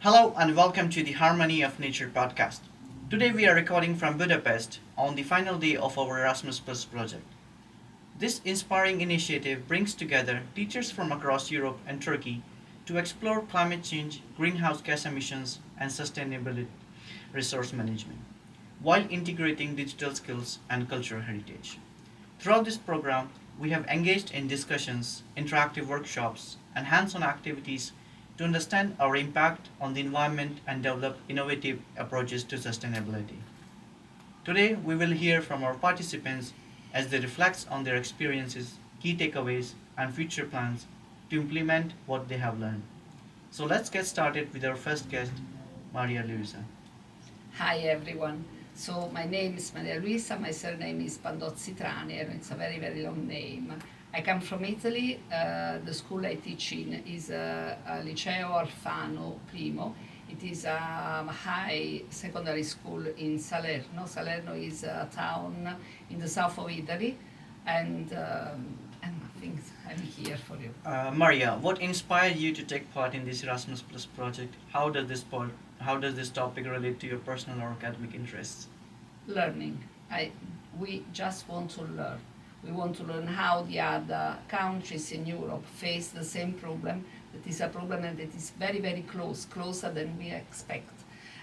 Hello and welcome to the Harmony of Nature podcast. Today we are recording from Budapest on the final day of our Erasmus Plus project. This inspiring initiative brings together teachers from across Europe and Turkey to explore climate change, greenhouse gas emissions, and sustainable resource management, while integrating digital skills and cultural heritage. Throughout this program, we have engaged in discussions, interactive workshops, and hands on activities to understand our impact on the environment and develop innovative approaches to sustainability. Today, we will hear from our participants as they reflect on their experiences, key takeaways, and future plans to implement what they have learned. So let's get started with our first guest, Maria Luisa. Hi everyone. So my name is Maria Luisa, my surname is Pandozzi Tranier, it's a very very long name. I come from Italy, the school I teach in is a Liceo Orfano Primo. It is a high secondary school in Salerno. Salerno is a town in the south of Italy and I think I'm here for you. Maria, what inspired you to take part in this Erasmus Plus project? How does this topic relate to your personal or academic interests? Learning. We just want to learn. We want to learn how the other countries in Europe face the same problem. That is a problem that is very, very close, closer than we expect.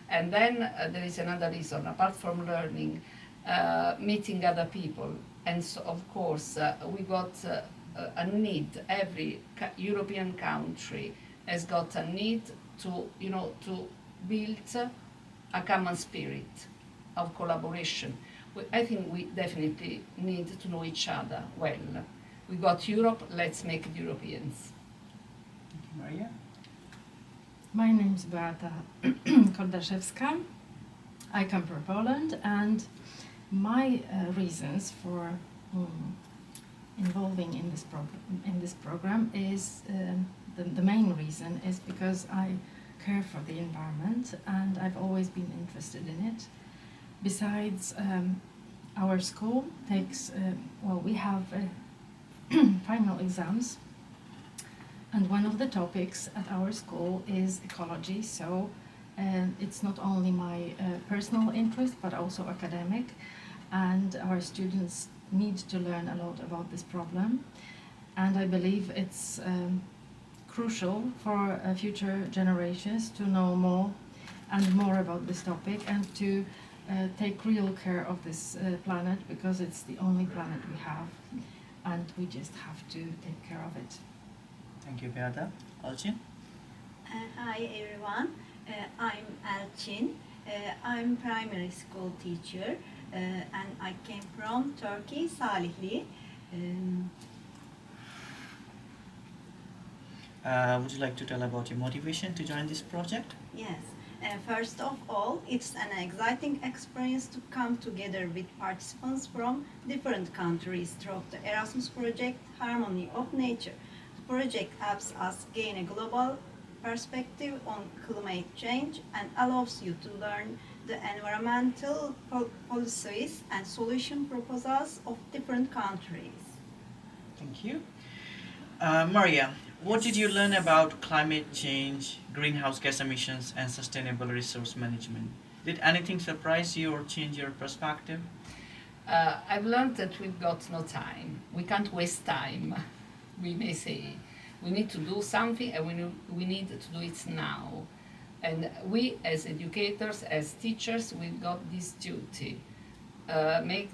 And then there is another reason, apart from learning, meeting other people. And so, of course, we got a need. Every European country has got a need to build a common spirit of collaboration. I think we definitely need to know each other well. We got Europe, let's make it Europeans. Thank you, Maria. My name is Beata Koldaszewska. I come from Poland, and my reasons for involving in this program is the main reason is because I care for the environment and I've always been interested in it. Besides, our school takes we have final exams, and one of the topics at our school is ecology. So it's not only my personal interest but also academic, and our students need to learn a lot about this problem, and I believe it's crucial for future generations to know more and more about this topic and to take real care of this planet, because it's the only planet we have and we just have to take care of it. Thank you, Beata. Alcin? Hi everyone, I'm Elçin. I'm primary school teacher and I came from Turkey, Salihli. Would you like to tell about your motivation to join this project? Yes, first of all, it's an exciting experience to come together with participants from different countries through the Erasmus project Harmony of Nature. The project helps us gain a global perspective on climate change and allows you to learn the environmental policies and solution proposals of different countries. Thank you. Maria, what did you learn about climate change, greenhouse gas emissions, and sustainable resource management? Did anything surprise you or change your perspective? I've learned that we've got no time. We can't waste time, we may say. We need to do something and we need to do it now. And we as educators, as teachers, we've got this duty. Make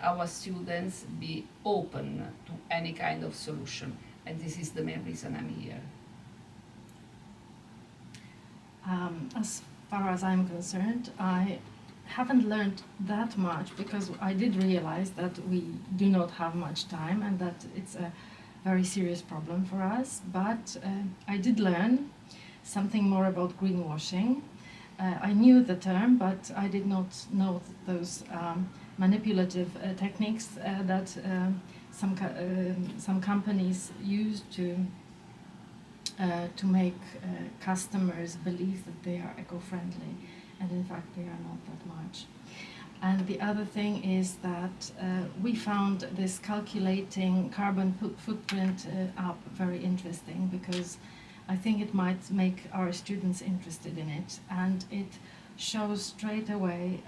our students be open to any kind of solution. And this is the main reason I'm here. As far as I'm concerned, I haven't learned that much because I did realize that we do not have much time and that it's a very serious problem for us. But I did learn something more about greenwashing. I knew the term, but I did not know those manipulative techniques that some companies use to make customers believe that they are eco-friendly, and in fact they are not that much. And the other thing is that we found this calculating carbon footprint app very interesting, because I think it might make our students interested in it, and it shows straight away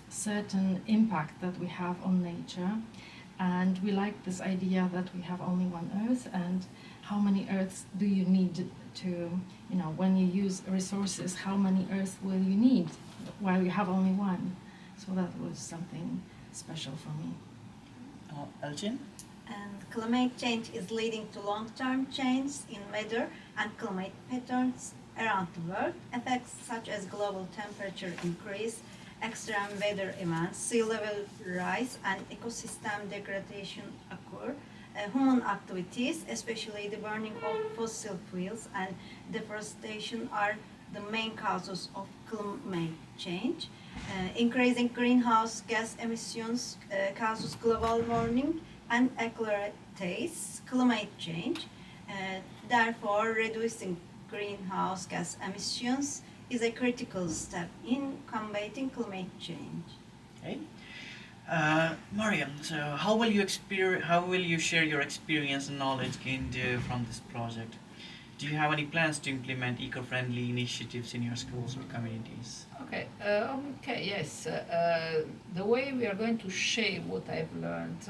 certain impact that we have on nature. And we like this idea that we have only one Earth, and how many Earths do you need to, when you use resources, how many Earths will you need while you have only one? So that was something special for me. Elgin? And climate change is leading to long-term changes in weather and climate patterns around the world. Effects such as global temperature increase, extreme weather events, sea level rise, and ecosystem degradation occur. Human activities, especially the burning of fossil fuels and deforestation, are the main causes of climate change. Increasing greenhouse gas emissions causes global warming and accelerates climate change. Therefore, reducing greenhouse gas emissions is a critical step in combating climate change. Okay. Mariam, so how will you share your experience and knowledge gained from this project? Do you have any plans to implement eco-friendly initiatives in your schools or communities? Okay, yes. The way we are going to share what I've learned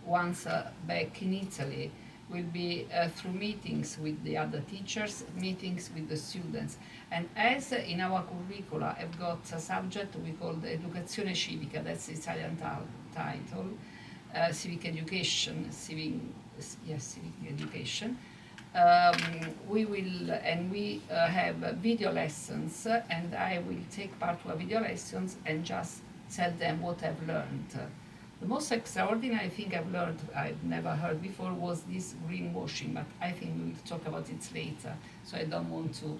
once back in Italy will be through meetings with the other teachers, meetings with the students. And as in our curricula, I've got a subject we call Educazione Civica, that's the Italian title, civic education, civic education. We have video lessons, and I will take part to video lessons and just tell them what I've learned. The most extraordinary thing I've never heard before, was this greenwashing, but I think we will talk about it later, so I don't want to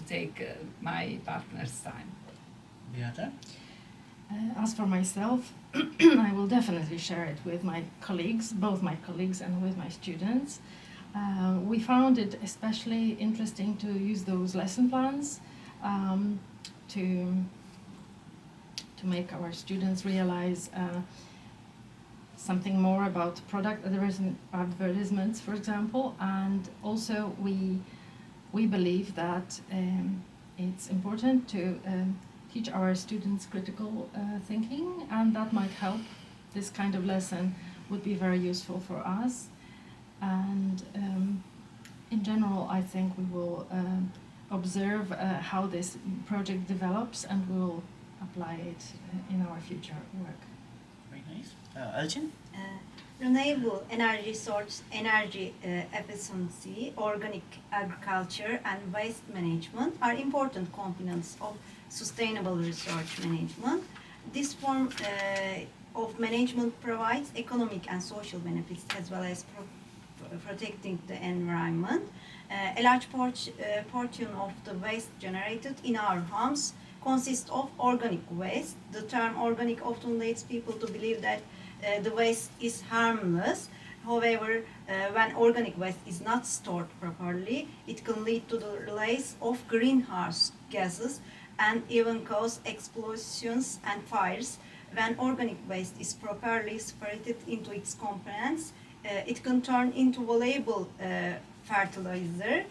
take my partner's time. Beata? As for myself, I will definitely share it with my colleagues, both my colleagues and with my students. We found it especially interesting to use those lesson plans to make our students realize something more about product advertisements, for example. And also we believe that it's important to teach our students critical thinking, and that might help. This kind of lesson would be very useful for us. And in general, I think we will observe how this project develops, and we'll apply it in our future work. Very nice. Elgin? Renewable energy source, energy efficiency, organic agriculture, and waste management are important components of sustainable research management. This form of management provides economic and social benefits, as well as protecting the environment. A large portion of the waste generated in our homes consists of organic waste. The term organic often leads people to believe that the waste is harmless. However, when organic waste is not stored properly, it can lead to the release of greenhouse gases and even cause explosions and fires. When organic waste is properly separated into its components, it can turn into valuable fertilizer,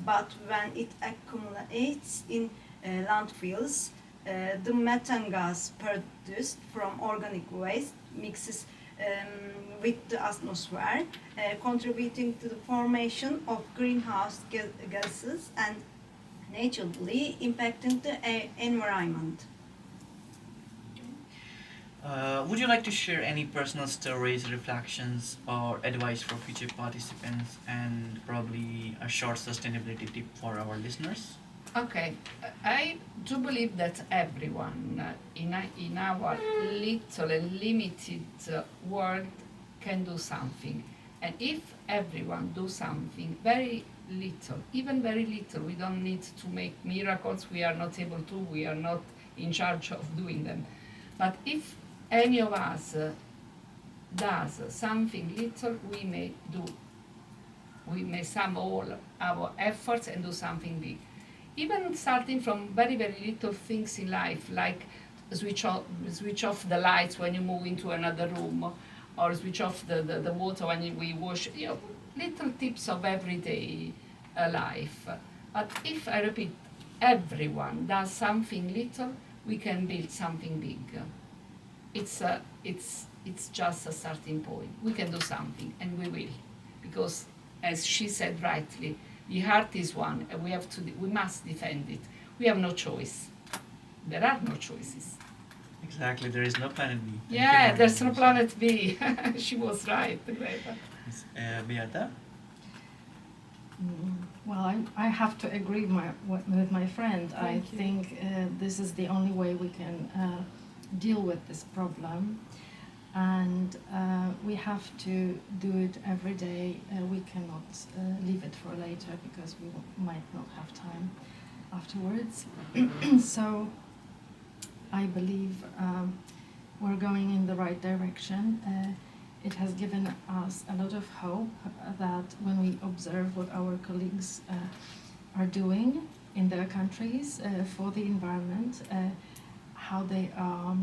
but when it accumulates in landfills, the methane gas produced from organic waste mixes with the atmosphere, contributing to the formation of greenhouse gases and naturally impacting the environment. Would you like to share any personal stories, reflections, or advice for future participants, and probably a short sustainability tip for our listeners? Okay, I do believe that everyone in our little and limited world can do something. And if everyone do something very little, even very little, we don't need to make miracles, we are not able to, we are not in charge of doing them. But if any of us does something little, we may sum all our efforts and do something big. Even starting from very, very little things in life, like switch off the lights when you move into another room, or switch off the water when we wash. little tips of everyday life. But if I repeat, everyone does something little, we can build something big. It's just a starting point. We can do something, and we will, because as she said rightly, the heart is one, and we must defend it. We have no choice. There are no choices. Exactly, there is no planet B. Thank you Yeah, very there's no much. planet B. She was right, Greta. Yes, Beata? Well, I have to agree with my friend. I Thank you. think this is the only way we can deal with this problem, and we have to do it every day. We cannot leave it for later because we might not have time afterwards. So I believe we're going in the right direction. It has given us a lot of hope that when we observe what our colleagues are doing in their countries for the environment, how they are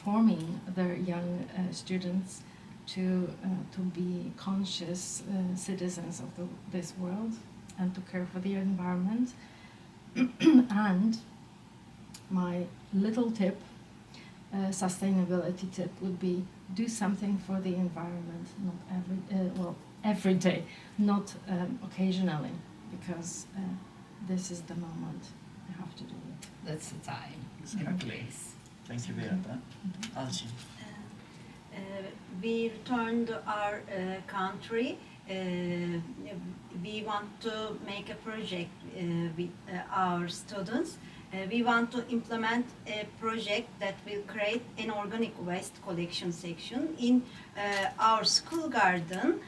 forming their young students to be conscious citizens of this world and to care for the environment. And my little tip, sustainability tip, would be do something for the environment, not every day, not occasionally, because this is the moment you have to do it. That's the time and Exactly. place. Thank you, Beata. Alcin? We return to our country. We want to make a project with our students. We want to implement a project that will create an organic waste collection section in our school garden,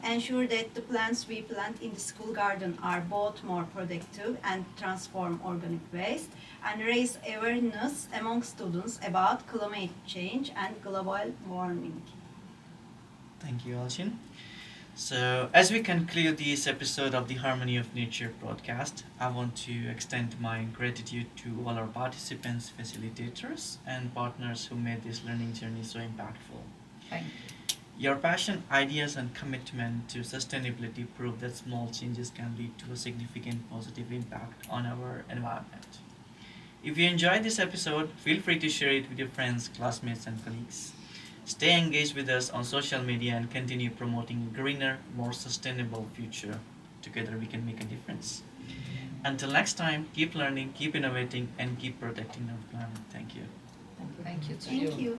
ensure that the plants we plant in the school garden are both more productive and transform organic waste, and raise awareness among students about climate change and global warming. Thank you, Alcin. So, as we conclude this episode of the Harmony of Nature broadcast, I want to extend my gratitude to all our participants, facilitators, and partners who made this learning journey so impactful. Thank you. Your passion, ideas, and commitment to sustainability prove that small changes can lead to a significant positive impact on our environment. If you enjoyed this episode, feel free to share it with your friends, classmates, and colleagues. Stay engaged with us on social media and continue promoting a greener, more sustainable future. Together we can make a difference. Until next time, keep learning, keep innovating, and keep protecting our planet. Thank you. Thank you. Thank you to Thank you.